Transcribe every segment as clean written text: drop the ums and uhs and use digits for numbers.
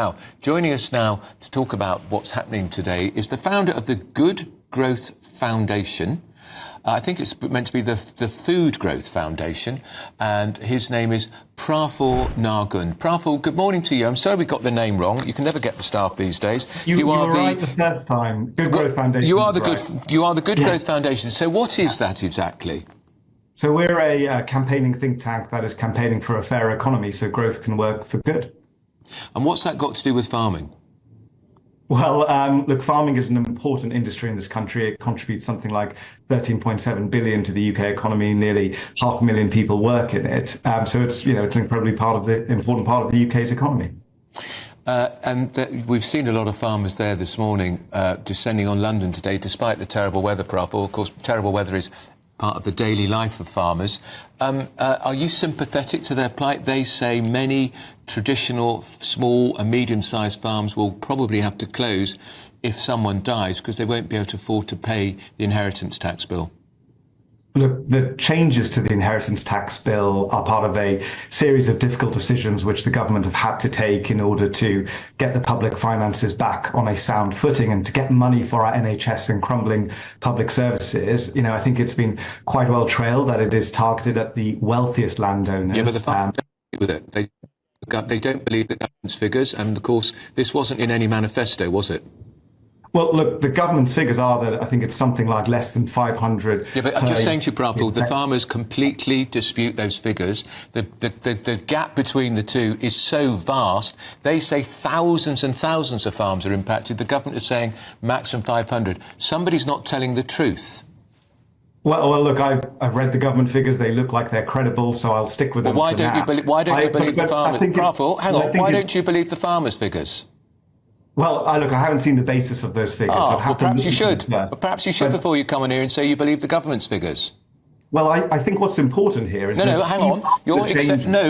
Now, joining us now to talk about what's happening today is the founder of the Good Growth Foundation. I think it's meant to be the Food Growth Foundation, and his name is Praful Nargund. Praful, good morning to you. I'm sorry we got the name wrong. You can never get the staff these days. You were right the first time. Good Growth Foundation. You are the Good Growth Foundation. So what is that exactly? So we're a campaigning think tank that is campaigning for a fair economy so growth can work for good. And what's that got to do with farming? Well, look, farming is an important industry in this country. It contributes something like 13.7 billion to the UK economy. Nearly 500,000 people work in it. So it's an incredibly important part of the UK's economy. We've seen a lot of farmers there this morning descending on London today, despite the terrible weather, Praful. Of course, terrible weather is part of the daily life of farmers. Are you sympathetic to their plight? They say many traditional small and medium-sized farms will probably have to close if someone dies because they won't be able to afford to pay the inheritance tax bill. Look, the changes to the inheritance tax bill are part of a series of difficult decisions which the government have had to take in order to get the public finances back on a sound footing and to get money for our NHS and crumbling public services. I think it's been quite well trailed that it is targeted at the wealthiest landowners. Yeah, but the farmers don't agree with it. They don't believe the government's figures, and of course, this wasn't in any manifesto, was it? Well, look, the government's figures are that I think it's something like less than 500. Yeah, but I'm just saying to you, Praful, the farmers completely dispute those figures. The gap between the two is so vast. They say thousands and thousands of farms are impacted. The government is saying maximum 500. Somebody's not telling the truth. Well, look, I've read the government figures. They look like they're credible, so I'll stick with them. Well, why don't you believe the farmers? Praful, hang on. Why don't you believe the farmers' figures? Well, I haven't seen the basis of those figures. Well, perhaps you should. Perhaps you should before you come on here and say you believe the government's figures. Well, I think what's important here is... No, hang on.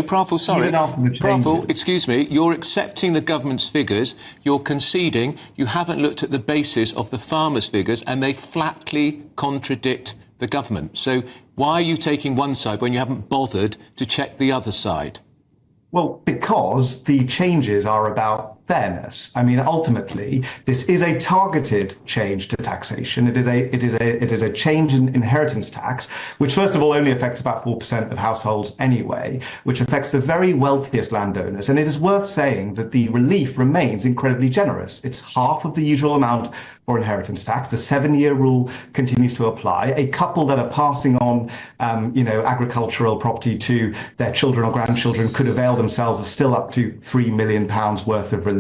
Praful, sorry. Praful, excuse me. You're accepting the government's figures. You're conceding you haven't looked at the basis of the farmers' figures, and they flatly contradict the government. So why are you taking one side when you haven't bothered to check the other side? Well, because the changes are about fairness. I mean, ultimately, this is a targeted change to taxation. It is a change in inheritance tax, which first of all only affects about 4% of households anyway, which affects the very wealthiest landowners. And it is worth saying that the relief remains incredibly generous. It's half of the usual amount for inheritance tax. The 7-year rule continues to apply. A couple that are passing on, agricultural property to their children or grandchildren could avail themselves of still up to £3 million worth of relief.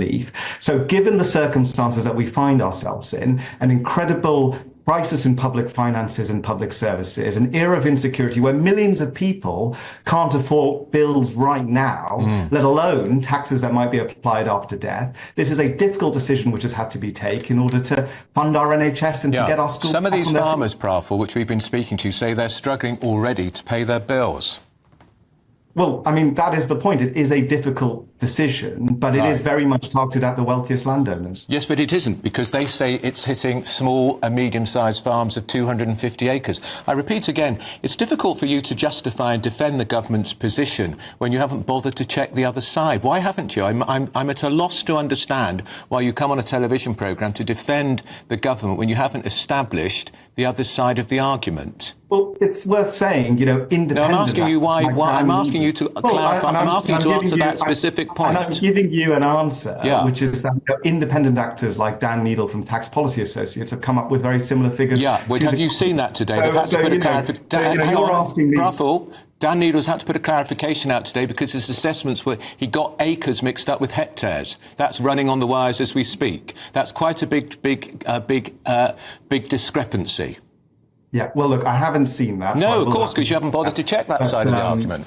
So given the circumstances that we find ourselves in, an incredible crisis in public finances and public services, an era of insecurity where millions of people can't afford bills right now, let alone taxes that might be applied after death. This is a difficult decision which has had to be taken in order to fund our NHS and to get our schools. Some of these farmers, Praful, which we've been speaking to, say they're struggling already to pay their bills. Well, I mean, that is the point. It is a difficult decision, but it is very much targeted at the wealthiest landowners. Yes, but it isn't, because they say it's hitting small and medium-sized farms of 250 acres. I repeat again, it's difficult for you to justify and defend the government's position when you haven't bothered to check the other side. Why haven't you? I'm at a loss to understand why you come on a television programme to defend the government when you haven't established the other side of the argument. Well, it's worth saying, independent... No, I'm asking you why I'm asking you to clarify. I'm asking you to answer that specific point. And I'm giving you an answer, which is that independent actors like Dan Needle from Tax Policy Associates have come up with very similar figures. Yeah, well, have you seen that today? They've had to put a clarification... Hang on, Praful, Dan Needle's had to put a clarification out today because his assessments were he got acres mixed up with hectares. That's running on the wires as we speak. That's quite a big discrepancy. Yeah, well, look, I haven't seen that. No, of course, because you haven't bothered to check that side of the argument.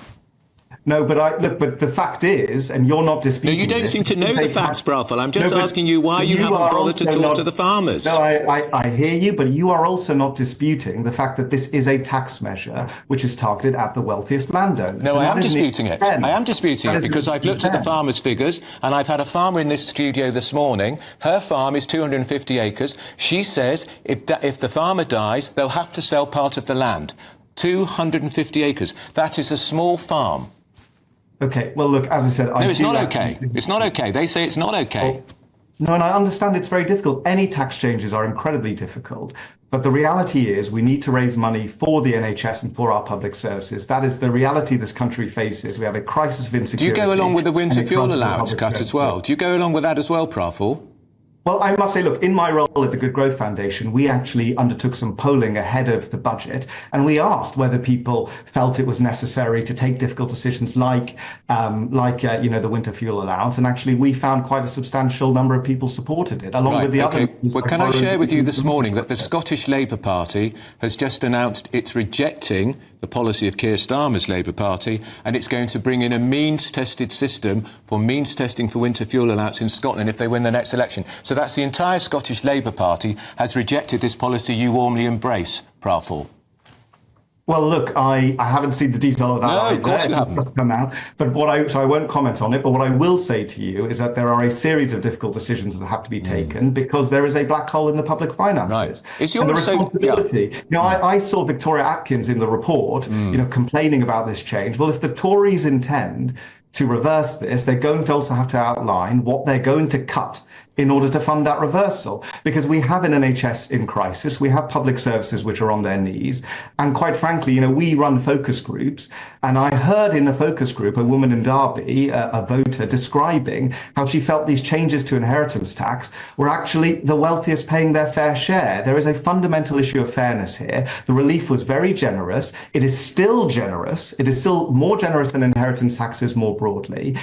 No, but the fact is, and you're not disputing. No, you don't seem to know the facts, Praful. I'm just asking you why you haven't bothered to talk to the farmers. No, I hear you, but you are also not disputing the fact that this is a tax measure which is targeted at the wealthiest landowners. No, I am disputing it. I am disputing it because I've looked at the farmers' figures, and I've had a farmer in this studio this morning. Her farm is 250 acres. She says if the farmer dies, they'll have to sell part of the land. 250 acres. That is a small farm. Okay, well, look, as I said... No, it's not okay. It's not okay. They say it's not okay. No, and I understand it's very difficult. Any tax changes are incredibly difficult. But the reality is we need to raise money for the NHS and for our public services. That is the reality this country faces. We have a crisis of insecurity. Do you go along with the winter fuel allowance cut as well? Do you go along with that as well, Praful? Well, I must say, look, in my role at the Good Growth Foundation, we actually undertook some polling ahead of the budget, and we asked whether people felt it was necessary to take difficult decisions like the winter fuel allowance, and actually we found quite a substantial number of people supported it, along with the other... Well, can I share with you this morning that the Scottish Labour Party has just announced it's rejecting the policy of Keir Starmer's Labour Party, and it's going to bring in a means-tested system for means testing for winter fuel allowance in Scotland if they win the next election. So that's the entire Scottish Labour Party has rejected this policy you warmly embrace, Praful. Well, look, I haven't seen the detail of that. No, of course you haven't. Come out. But so I won't comment on it. But what I will say to you is that there are a series of difficult decisions that have to be taken because there is a black hole in the public finances. Right. Is your the responsibility? I saw Victoria Atkins in the report, complaining about this change. Well, if the Tories intend to reverse this, they're going to also have to outline what they're going to cut in order to fund that reversal. Because we have an NHS in crisis, we have public services which are on their knees. And quite frankly, we run focus groups. And I heard in a focus group a woman in Derby, a voter, describing how she felt these changes to inheritance tax were actually the wealthiest paying their fair share. There is a fundamental issue of fairness here. The relief was very generous. It is still generous. It is still more generous than inheritance taxes more broadly.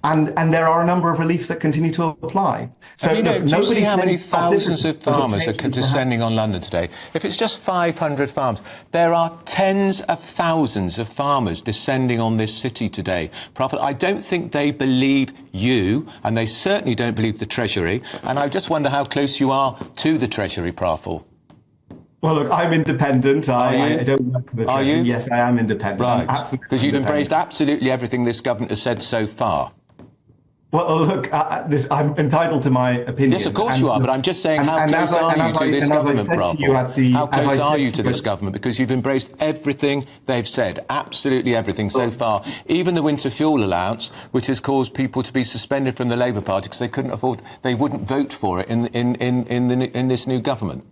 And there are a number of reliefs that continue to apply. So do you see how many thousands of farmers are descending on London today? If it's just 500 farms, there are tens of thousands of farmers descending on this city today. I don't think they believe you, and they certainly don't believe the Treasury. And I just wonder how close you are to the Treasury, Praful. Well, look, I'm independent. I don't work for the Treasury. Are you? Yes, I am independent. Right, because you've embraced absolutely everything this government has said so far. Well, look, I'm entitled to my opinion. Yes, of course you are, but I'm just saying, how close are you to this government, Praful? How close are you to this government? Because you've embraced everything they've said, absolutely everything so far, even the winter fuel allowance, which has caused people to be suspended from the Labour Party because they couldn't afford, they wouldn't vote for it in this new government.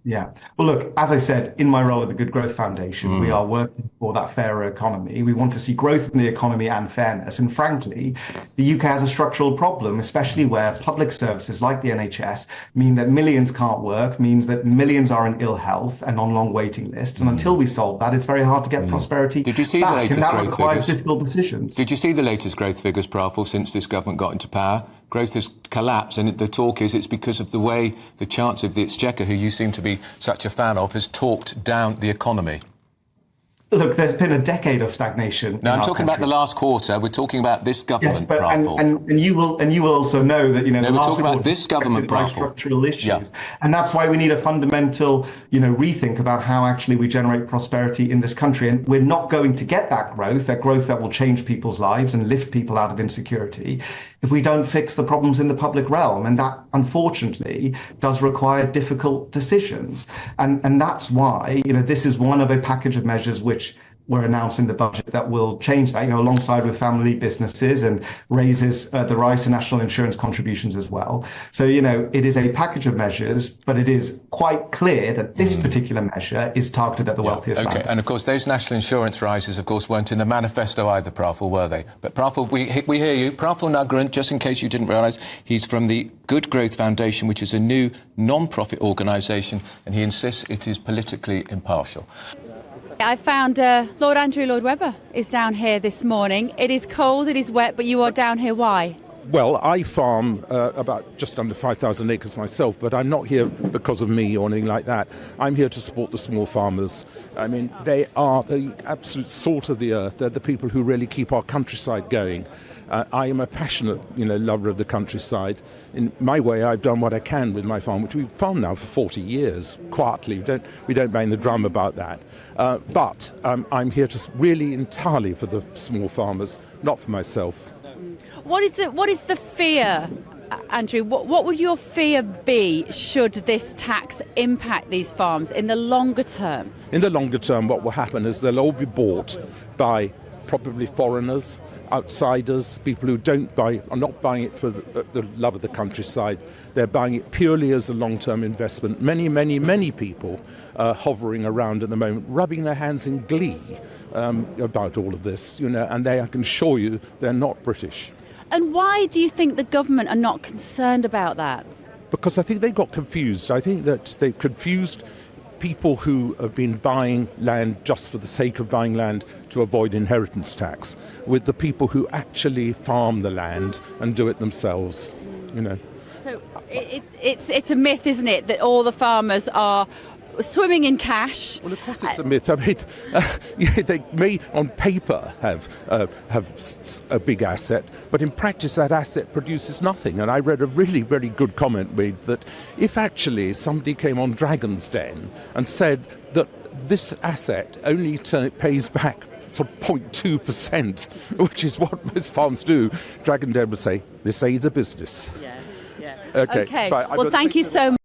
Yeah. Well, look, as I said, in my role at the Good Growth Foundation, we are working for that fairer economy. We want to see growth in the economy and fairness. And frankly, the UK has a structural problem, especially where public services like the NHS mean that millions can't work, means that millions are in ill health and on long waiting lists. And until we solve that, it's very hard to get prosperity back. Did you see the latest and that growth requires figures? difficult decisions. Did you see the latest growth figures, Praful, since this government got into power? Growth has collapsed, and the talk is it's because of the way the Chancellor of the Exchequer, who you seem to be such a fan of, has talked down the economy. Look, there's been a decade of stagnation. Now, I'm talking about the last quarter. We're talking about this government, Praful. And you will also know that we're talking about this government, Praful. Structural issues, and that's why we need a fundamental, rethink about how actually we generate prosperity in this country. And we're not going to get that growth that will change people's lives and lift people out of insecurity, if we don't fix the problems in the public realm. And that, unfortunately, does require difficult decisions. And that's why, this is one of a package of measures which were announced in the budget that will change that, alongside with family businesses, and raises the rise to national insurance contributions as well. So, it is a package of measures, but it is quite clear that this particular measure is targeted at the wealthiest families. And of course, those national insurance rises, of course, weren't in the manifesto either, Praful, were they? But Praful, we hear you. Praful Nargund, just in case you didn't realise, he's from the Good Growth Foundation, which is a new non-profit organisation, and he insists it is politically impartial. I found Lord Andrew Lloyd Webber is down here this morning. It is cold, it is wet, but you are down here. Why? Well, I farm about just under 5,000 acres myself, but I'm not here because of me or anything like that. I'm here to support the small farmers. I mean, they are the absolute salt of the earth. They're the people who really keep our countryside going. I am a passionate, lover of the countryside. In my way, I've done what I can with my farm, which we've farmed now for 40 years, quietly. We don't bang the drum about that. But I'm here to really entirely for the small farmers, not for myself. What is the fear, Andrew? What would your fear be should this tax impact these farms in the longer term? In the longer term, what will happen is they'll all be bought by probably foreigners. outsiders, people who are not buying it for the love of the countryside. They're buying it purely as a long-term investment. Many, many, many people hovering around at the moment, rubbing their hands in glee about all of this, and I can assure you they're not British. And why do you think the government are not concerned about that? Because I think they got confused. I think that they confused people who have been buying land just for the sake of buying land to avoid inheritance tax with the people who actually farm the land and do it themselves, So it's a myth, isn't it, that all the farmers are swimming in cash? Well, of course it's a myth. I mean, they may on paper have a big asset, but in practice that asset produces nothing. And I read a really, very good comment made that if actually somebody came on Dragon's Den and said that this asset only pays back sort of 0.2%, which is what most farms do, Dragon Den would say, this ain't a business. Yeah. Okay. Well, thank you so much.